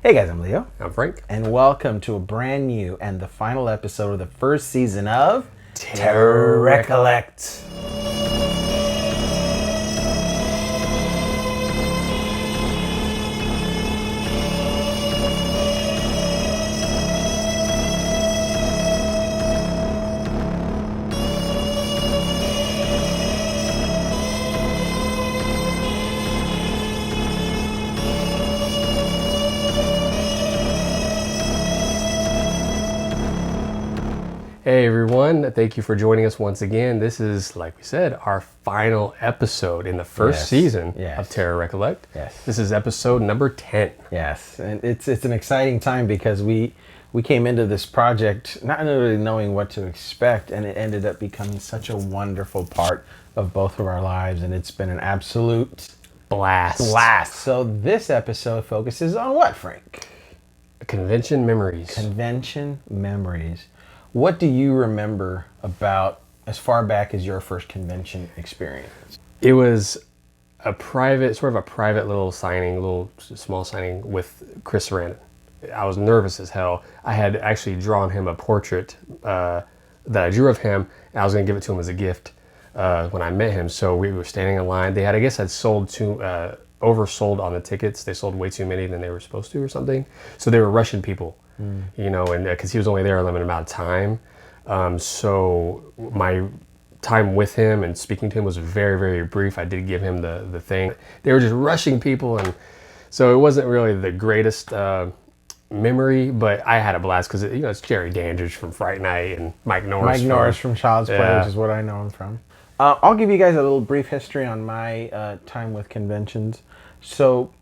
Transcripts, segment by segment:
Hey guys, I'm Leo. I'm Frank. And welcome to a brand new and the final episode of the first season of Terror Recollect. Hey everyone, thank you for joining us once again. This is, like we said, our final episode in the first season of Terror Recollect. Yes. This is episode number 10. Yes, and it's an exciting time because we came into this project not really knowing what to expect, and it ended up becoming such a wonderful part of both of our lives, and it's been an absolute Blast. So this episode focuses on what, Frank? Convention memories. Convention memories. What do you remember about as far back as your first convention experience? It was a private little small signing with Chris Sarandon. I was nervous as hell. I had actually drawn him a portrait that I drew of him, and I was going to give it to him as a gift when I met him. So we were standing in line. They had, I guess, oversold on the tickets. They sold way too many than they were supposed to or something. So they were rushing people, and because he was only there a limited amount of time. So my time with him and speaking to him was very, very brief. I did give him the thing. They were just rushing people, and so it wasn't really the greatest memory, but I had a blast because it's Jerry Dandridge from Fright Night and Mike Norris from Child's Play, which is what I know him from. I'll give you guys a little brief history on my time with conventions. So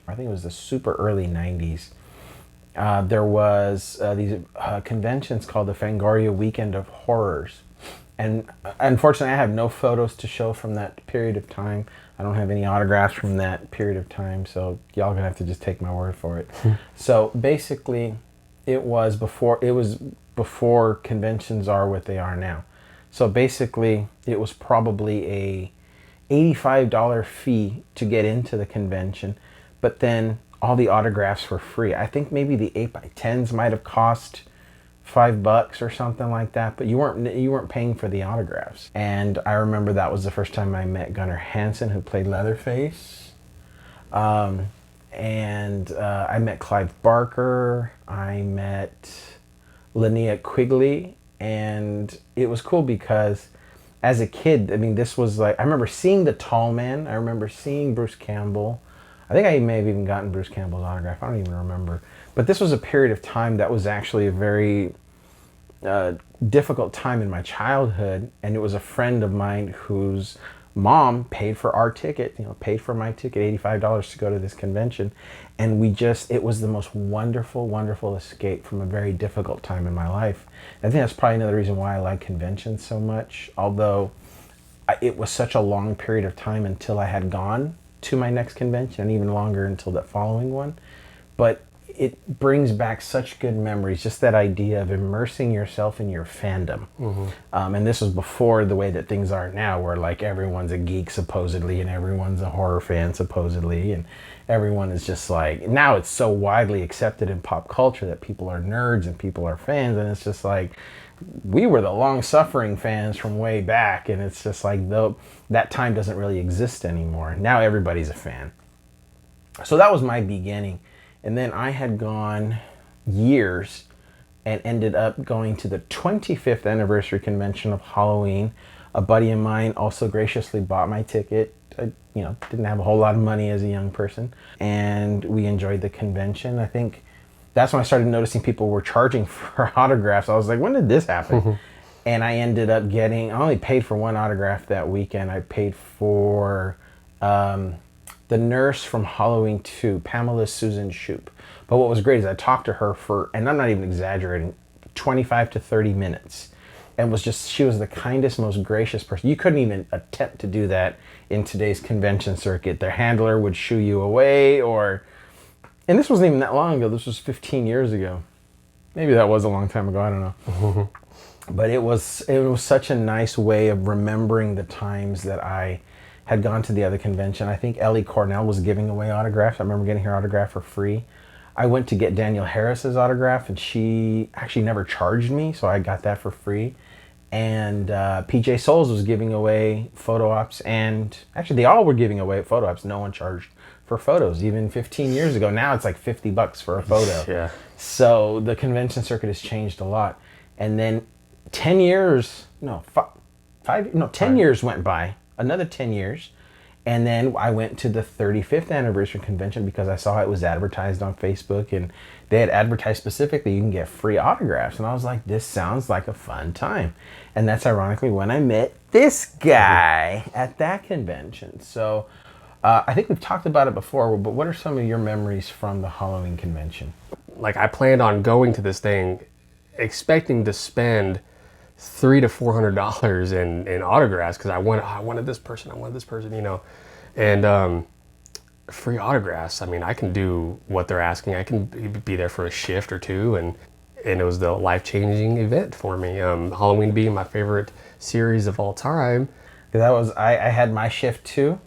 I think it was the super early 90s. There was these conventions called the Fangoria Weekend of Horrors. And unfortunately, I have no photos to show from that period of time. I don't have any autographs from that period of time, so y'all gonna have to just take my word for it. So basically, it was before conventions are what they are now. So basically, it was probably a $85 fee to get into the convention, but then all the autographs were free. I think maybe the 8x10s might have cost $5 or something like that, but you weren't paying for the autographs. And I remember that was the first time I met Gunnar Hansen, who played Leatherface. And I met Clive Barker. I met Linnea Quigley. And it was cool because as a kid, this was like, I remember seeing the Tall Man. I remember seeing Bruce Campbell. I think I may have even gotten Bruce Campbell's autograph. I don't even remember. But this was a period of time that was actually a very difficult time in my childhood. And it was a friend of mine whose mom paid for our ticket, paid for my ticket, $85 to go to this convention. And it was the most wonderful, wonderful escape from a very difficult time in my life. I think that's probably another reason why I like conventions so much, although it was such a long period of time until I had gone to my next convention, and even longer until that following one. But it brings back such good memories, just that idea of immersing yourself in your fandom. And this was before the way that things are now, where like everyone's a geek supposedly, and everyone's a horror fan supposedly, and everyone is just like, now it's so widely accepted in pop culture that people are nerds and people are fans, and it's just like, we were the long-suffering fans from way back, and it's just like, that time doesn't really exist anymore. Now everybody's a fan. So that was my beginning. And then I had gone years and ended up going to the 25th anniversary convention of Halloween. A buddy of mine also graciously bought my ticket. I, didn't have a whole lot of money as a young person. And we enjoyed the convention. I think that's when I started noticing people were charging for autographs. I was like, when did this happen? And I ended up I only paid for one autograph that weekend. I paid for the nurse from Halloween 2, Pamela Susan Shoop. But what was great is I talked to her for, and I'm not even exaggerating, 25 to 30 minutes. And she was the kindest, most gracious person. You couldn't even attempt to do that in today's convention circuit. Their handler would shoo you away, and this wasn't even that long ago. This was 15 years ago. Maybe that was a long time ago, I don't know. But it was such a nice way of remembering the times that I had gone to the other convention. I think Ellie Cornell was giving away autographs. I remember getting her autograph for free. I went to get Danielle Harris's autograph, and she actually never charged me, so I got that for free. And PJ Souls was giving away photo ops, and actually they all were giving away photo ops. No one charged for photos, even 15 years ago. Now it's like $50 for a photo. Yeah. So the convention circuit has changed a lot. And then 10 years, no, 10 years went by, another 10 years. And then I went to the 35th anniversary convention because I saw it was advertised on Facebook, and they had advertised specifically you can get free autographs. And I was like, this sounds like a fun time. And that's ironically when I met this guy at that convention. So I think we've talked about it before, but what are some of your memories from the Halloween convention? Like, I planned on going to this thing expecting to spend $300 to $400 in autographs because I wanted this person, you know, and free autographs. I mean, I can do what they're asking. I can be there for a shift or two, and it was the life-changing event for me. Halloween being my favorite series of all time. I had my shift too,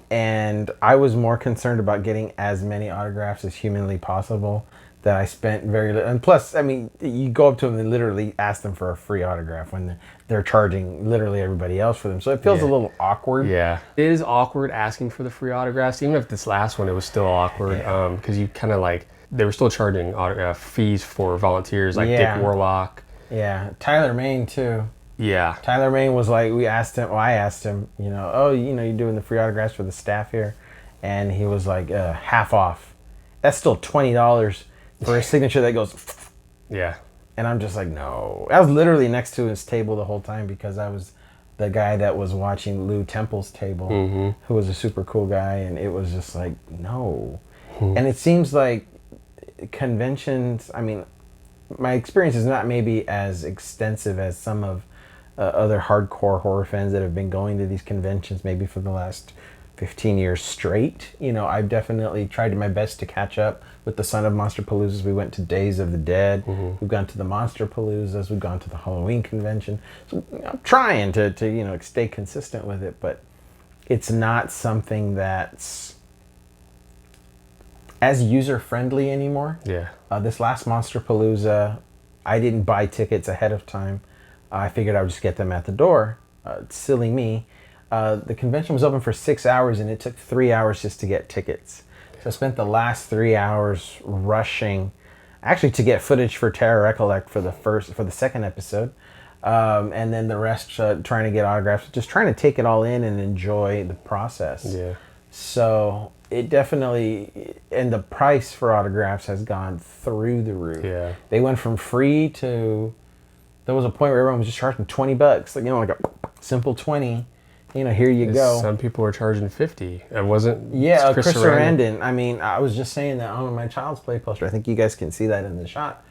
and I was more concerned about getting as many autographs as humanly possible. That I spent very little. And plus, I mean, you go up to them and literally ask them for a free autograph when they're charging literally everybody else for them. So it feels a little awkward. Yeah. It is awkward asking for the free autographs. Even if this last one, it was still awkward because you kind of like, they were still charging fees for volunteers like Dick Warlock. Yeah. Tyler Main too. Yeah. Tyler Main was like, I asked him, you know, you're doing the free autographs for the staff here. And he was like, half off. That's still $20 for a signature that goes. Yeah. And I'm just like, no. I was literally next to his table the whole time because I was the guy that was watching Lou Temple's table, who was a super cool guy. And it was just like, no. And it seems like conventions, I mean, my experience is not maybe as extensive as some of other hardcore horror fans that have been going to these conventions maybe for the last 15 years straight. You know, I've definitely tried my best to catch up with the Son of Monsterpaloozas. We went to Days of the Dead. We've gone to the Monsterpaloozas. We've gone to the Halloween convention. So I'm trying to stay consistent with it, but it's not something that's as user-friendly anymore. Yeah. This last Monsterpalooza, I didn't buy tickets ahead of time. I figured I would just get them at the door. Silly me. The convention was open for 6 hours, and it took 3 hours just to get tickets. So I spent the last 3 hours rushing, actually, to get footage for Terror Recollect for the second episode, and then the rest trying to get autographs, just trying to take it all in and enjoy the process. Yeah. So it definitely, and the price for autographs has gone through the roof. Yeah. They went from free to, there was a point where everyone was just charging $20, like a simple 20. Here you go. Some people were charging 50. It wasn't. Yeah, Chris Sarandon. I mean, I was just saying that on my Child's Play poster. I think you guys can see that in the shot.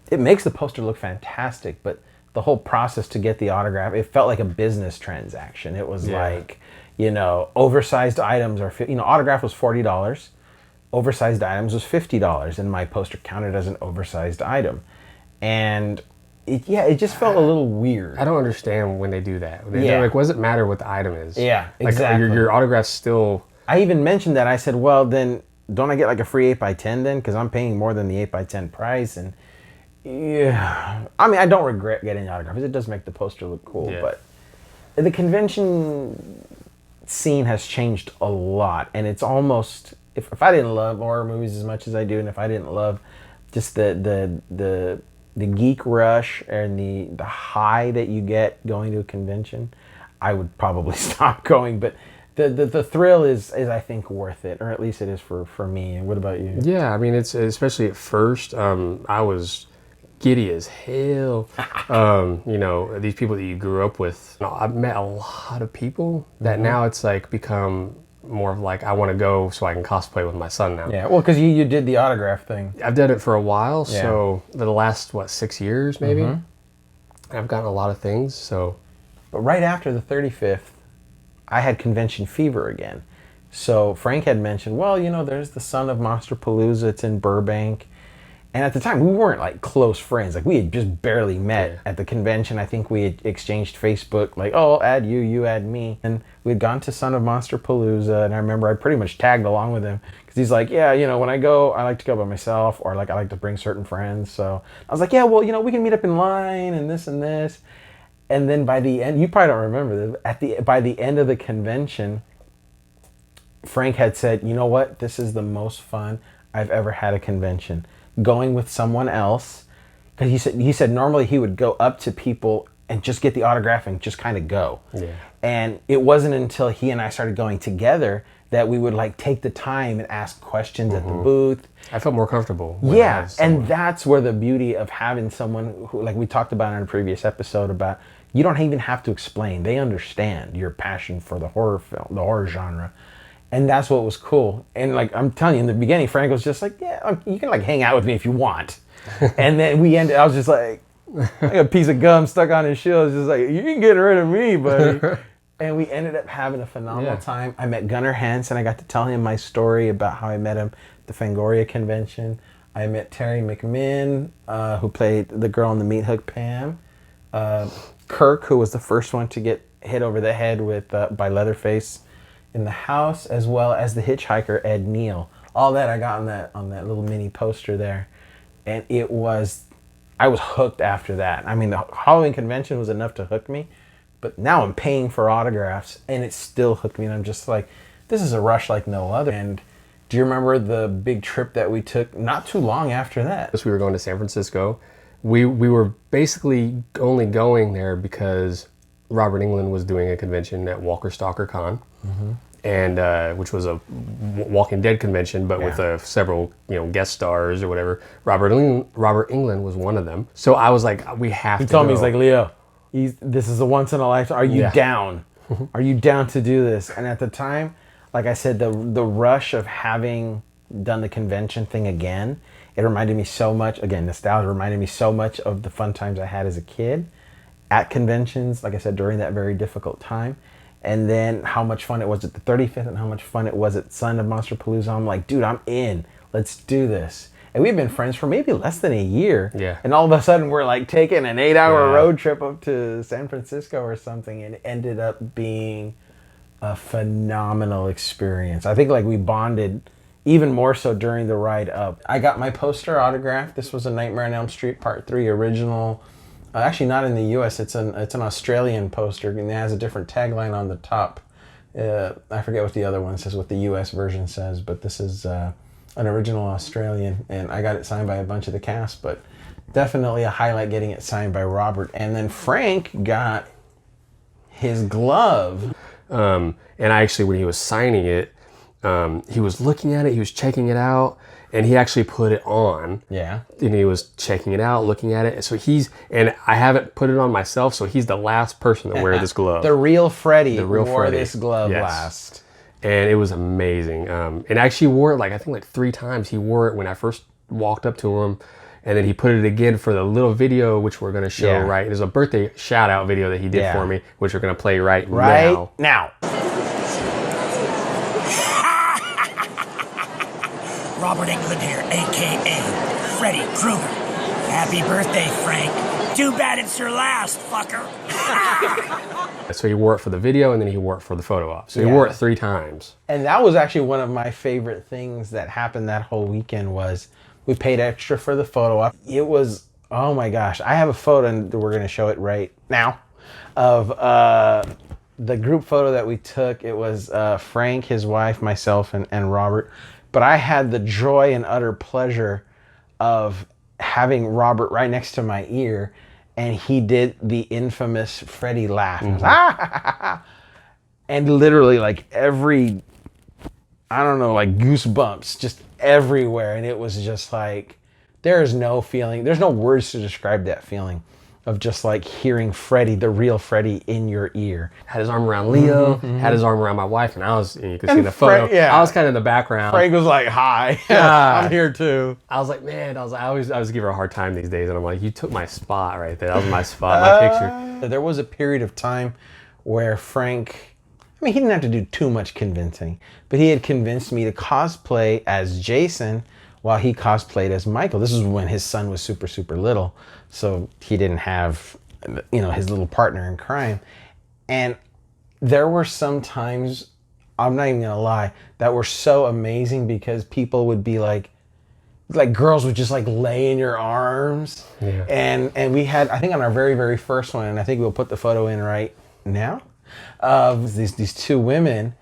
It makes the poster look fantastic, but the whole process to get the autograph, it felt like a business transaction. It was like, oversized items are, autograph was $40. Oversized items was $50, and my poster counted as an oversized item. And it just felt a little weird. I don't understand when they do that. They're like, what does it matter what the item is? Yeah, like, exactly. Your autograph's still... I even mentioned that. I said, well, then don't I get like a free 8x10 then? Because I'm paying more than the 8x10 price. And yeah, I mean, I don't regret getting the autographs. It does make the poster look cool. Yeah. But the convention scene has changed a lot. And it's almost, if I didn't love horror movies as much as I do, and if I didn't love just the geek rush and the high that you get going to a convention, I would probably stop going. But the thrill is I think worth it, or at least it is for me. And what about you? Yeah, I mean, it's especially at first, I was giddy as hell. These people that you grew up with. I've met a lot of people that now it's like become more of like, I want to go so I can cosplay with my son now. Yeah, well, because you did the autograph thing. I've done it for a while, so the last, 6 years maybe? I've gotten a lot of things, so. But right after the 35th, I had convention fever again. So Frank had mentioned, well, there's the Son of Monsterpalooza, it's in Burbank. And at the time, we weren't like close friends. Like we had just barely met at the convention. I think we had exchanged Facebook, like, oh, I'll add you, you add me. And we had gone to Son of Monster Palooza. And I remember I pretty much tagged along with him because he's like, yeah, you know, when I go, I like to go by myself, or like I like to bring certain friends. So I was like, yeah, well, you know, we can meet up in line and this and this. And then by the end, you probably don't remember this, by the end of the convention, Frank had said, you know what, this is the most fun I've ever had a convention. Going with someone else, because he said normally he would go up to people and just get the autograph and just kind of go. Yeah. And it wasn't until he and I started going together that we would like take the time and ask questions at the booth. I felt more comfortable. Yeah, and that's where the beauty of having someone who, like we talked about in a previous episode, about you don't even have to explain. They understand your passion for the horror film, the horror genre. And that's what was cool. And like I'm telling you, in the beginning, Frank was just like, yeah, you can like hang out with me if you want. And then I was just like a piece of gum stuck on his shoe. I was just like, you can get rid of me, buddy. And we ended up having a phenomenal time. I met Gunnar Hance, and I got to tell him my story about how I met him at the Fangoria convention. I met Terry McMinn, who played the girl in the Meat Hook Pam. Kirk, who was the first one to get hit over the head with by Leatherface in the house, as well as the hitchhiker Ed Neal. All that I got on that little mini poster there, and I was hooked after that. I mean, the Halloween convention was enough to hook me, but now I'm paying for autographs, and it still hooked me. And I'm just like, this is a rush like no other. And do you remember the big trip that we took not too long after that? We were going to San Francisco. We were basically only going there because Robert Englund was doing a convention at Walker Stalker Con, and which was a Walking Dead convention, but with several guest stars or whatever. Robert Englund was one of them. So I was like, we have to. He told me, he's like, Leo, this is a once in a lifetime. Are you down? Are you down to do this? And at the time, like I said, the rush of having done the convention thing again, it reminded me so much. Again, nostalgia reminded me so much of the fun times I had as a kid at conventions, like I said, during that very difficult time. And then how much fun it was at the 35th and how much fun it was at Son of Monster Palooza. I'm like, dude, I'm in. Let's do this. And we've been friends for maybe less than a year. Yeah. And all of a sudden we're like taking an 8-hour road trip up to San Francisco or something, and it ended up being a phenomenal experience. I think like we bonded even more so during the ride up. I got my poster autographed. This was a Nightmare on Elm Street Part 3 original. Actually, not in the U.S. It's an Australian poster, and it has a different tagline on the top. I forget what the other one says, what the U.S. version says, but this is an original Australian, and I got it signed by a bunch of the cast, but definitely a highlight getting it signed by Robert. And then Frank got his glove. And actually, when he was signing it, he was looking at it, he was checking it out, and he actually put it on. Yeah. And he was checking it out, looking at it. So and I haven't put it on myself, so he's the last person to wear this glove. The real Freddy wore this glove last. And it was amazing. And actually wore it I think 3 times. He wore it when I first walked up to him, and then he put it again for the little video, which we're going to show right. There's a birthday shout out video that he did for me, which we're going to play right now. Robert Englund here, a.k.a. Freddy Krueger. Happy birthday, Frank. Too bad it's your last, fucker. So he wore it for the video, and then he wore it for the photo op. So he wore it 3 times. And that was actually one of my favorite things that happened that whole weekend was we paid extra for the photo op. It was, oh my gosh. I have a photo, and we're going to show it right now, of the group photo that we took. It was Frank, his wife, myself, and Robert. But I had the joy and utter pleasure of having Robert right next to my ear, and he did the infamous Freddy laugh. And literally every, I don't know, goosebumps just everywhere. And it was just there's no words to describe that feeling of just hearing Freddy, the real Freddy, in your ear. Had his arm around Leo, had his arm around my wife, and you can see the photo. I was kind of in the background. Frank was like, hi, I'm here too. I was like, man, I always give her a hard time these days, and I'm like, you took my spot right there. That was my spot, my picture. There was a period of time where Frank, he didn't have to do too much convincing, but he had convinced me to cosplay as Jason while he cosplayed as Michael. This is when his son was super, super little. So he didn't have, his little partner in crime. And there were some times, I'm not even gonna lie, that were so amazing because people would be like girls would just like lay in your arms. Yeah. And we had, I think on our very, very first one, and I think we'll put the photo in right now, of these two women.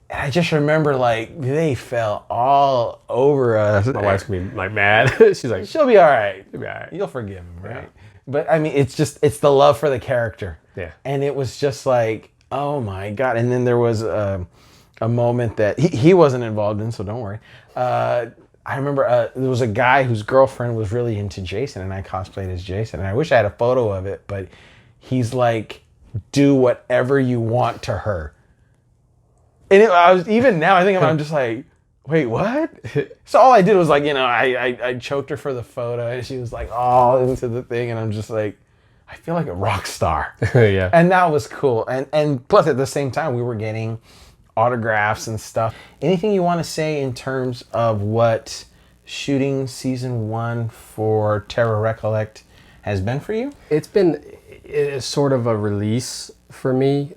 And I just remember like they fell all over us. My wife's gonna be like mad. She's like, She'll be all right. she'll be all right. You'll forgive him, right? Yeah. But I mean, it's the love for the character. Yeah. And it was just like, oh my God. And then there was a moment that he wasn't involved in, so don't worry. I remember there was a guy whose girlfriend was really into Jason, and I cosplayed as Jason. And I wish I had a photo of it, but he's like, do whatever you want to her. And even now, I think I'm just like, wait, what? So all I did was like, I choked her for the photo, and she was like all into the thing, and I'm just like, I feel like a rock star. Yeah. And that was cool. And plus at the same time, we were getting autographs and stuff. Anything you want to say in terms of what shooting season 1 for Terror Recollect has been for you? It's been sort of a release for me.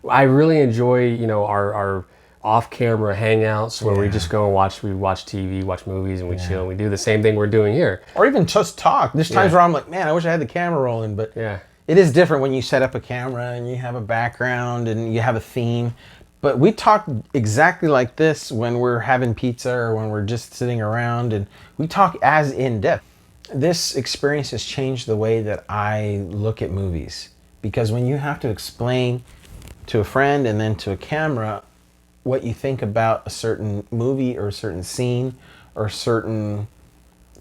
I really enjoy, our off-camera hangouts where we just go and watch TV, watch movies, and we chill. And we do the same thing we're doing here. Or even just talk. There's times where I'm like, man, I wish I had the camera rolling, but Yeah. it is different when you set up a camera and you have a background and you have a theme. But we talk exactly like this when we're having pizza or when we're just sitting around, and we talk as in depth. This experience has changed the way that I look at movies, because when you have to explain to a friend and then to a camera what you think about a certain movie or a certain scene or a certain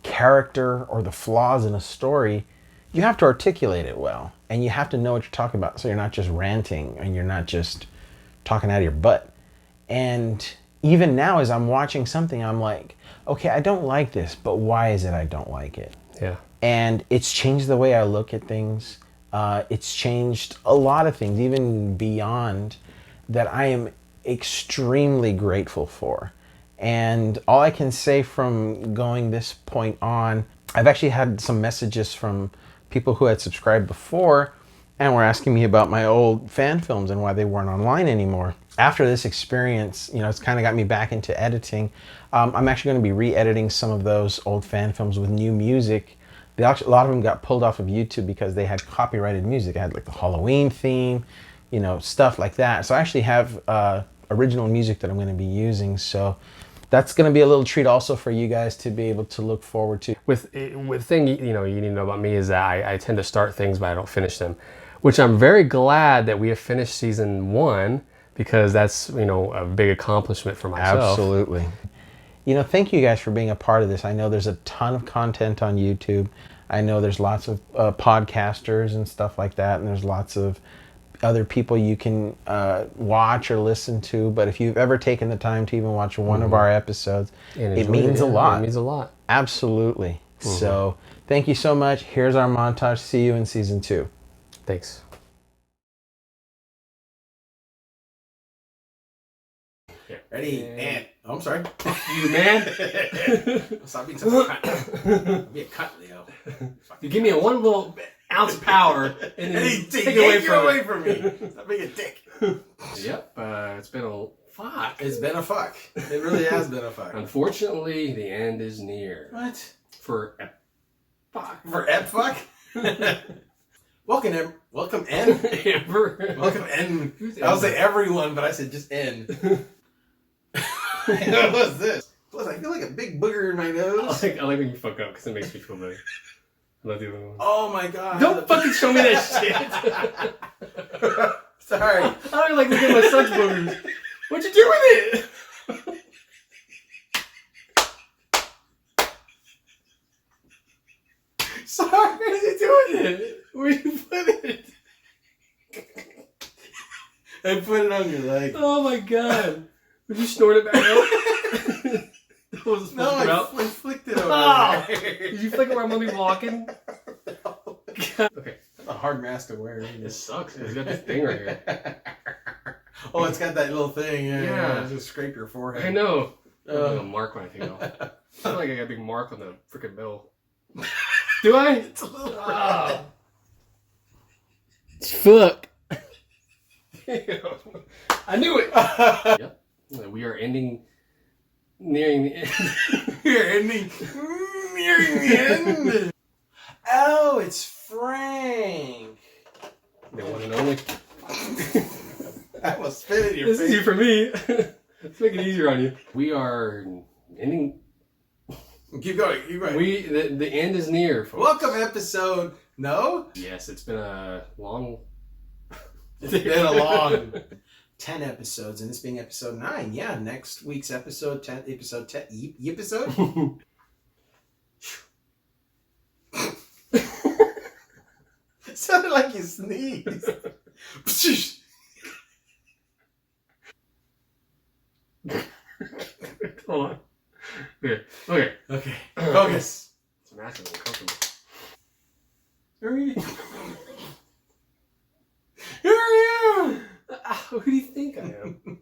character or the flaws in a story, you have to articulate it well, and you have to know what you're talking about, so you're not just ranting and you're not just talking out of your butt. And even now, as I'm watching something, I'm like, okay, I don't like this, but why is it I don't like it? Yeah. And it's changed the way I look at things. It's changed a lot of things, even beyond that I am extremely grateful for. And all I can say from going this point on, I've actually had some messages from people who had subscribed before and were asking me about my old fan films and why they weren't online anymore. After this experience, it's kind of got me back into editing. I'm actually going to be re-editing some of those old fan films with new music. A lot of them got pulled off of YouTube because they had copyrighted music. I had like the Halloween theme, stuff like that. So I actually have original music that I'm going to be using. So that's going to be a little treat also for you guys to be able to look forward to. With thing you need to know about me is that I tend to start things but I don't finish them, which I'm very glad that we have finished season 1, because that's a big accomplishment for myself. Absolutely. Thank you guys for being a part of this. I know there's a ton of content on YouTube. I know there's lots of podcasters and stuff like that, and there's lots of other people you can watch or listen to. But if you've ever taken the time to even watch one of our episodes, it means a lot. It means a lot. Absolutely. So thank you so much. Here's our montage. See you in season 2. Thanks. Ready? And I'm sorry. You man. Stop being such a cunt. Be a cunt, Leo. You give me a one little ounce of power and then you take it away from me. Stop being a dick. Yep. It's been a fuck. It's been a fuck. It really has been a fuck. Unfortunately, the end is near. What? For fuck. For ep fuck? Welcome N. Welcome N. I'll say everyone, but I said just N. What was this? Plus, I feel like a big booger in my nose. I like when you fuck up because it makes me feel better. I love the other one. Oh my god! Don't fucking show me that shit. Sorry. I don't like looking at my son's boogers. What'd you do with it? Sorry. What are you doing it? Where you put it? I put it on your leg. Oh my god. Would you snort it back out? No, I flicked it over there. Did you flick it where I'm gonna be walking? No. Okay. That's a hard mask to wear. It sucks. It's got this thing right here. Oh, it's got that little thing. Yeah. Just scrape your forehead. I know. I have a mark when I take it off. I feel like I got a big mark on the freaking bell. Do I? It's a little red. Fuck. I knew it. Yep. We are nearing the end. We're ending nearing the end. Oh, it's Frank. The one and only. I almost spit in your This face. is easy for me. Let's make it easier on you. We are ending. Keep going. Keep going. The end is near, folks. Welcome, episode. No. Yes, it's been a long. It's been a long 10 episodes, and this being episode 9. Yeah, next week's episode 10. Episode 10. Episode. It sounded like you sneezed. Hold on. Okay. Focus. It's massively uncomfortable. Who are you? Who are you? Who do you think I am?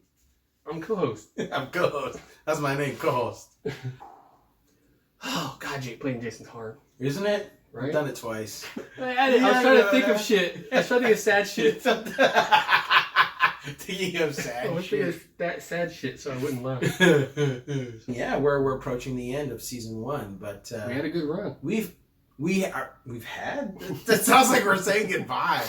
I'm co-host. I'm co-host. That's my name, co-host. Oh God, playing Jason's hard, Isn't it? right? I've done it twice. I was trying to think of shit. I was trying to think of sad shit. Thinking of sad I was shit. thinking of that sad shit, so I wouldn't laugh. Yeah, we're approaching the end of season 1, but We had a good run. we've had. That sounds like we're saying goodbye.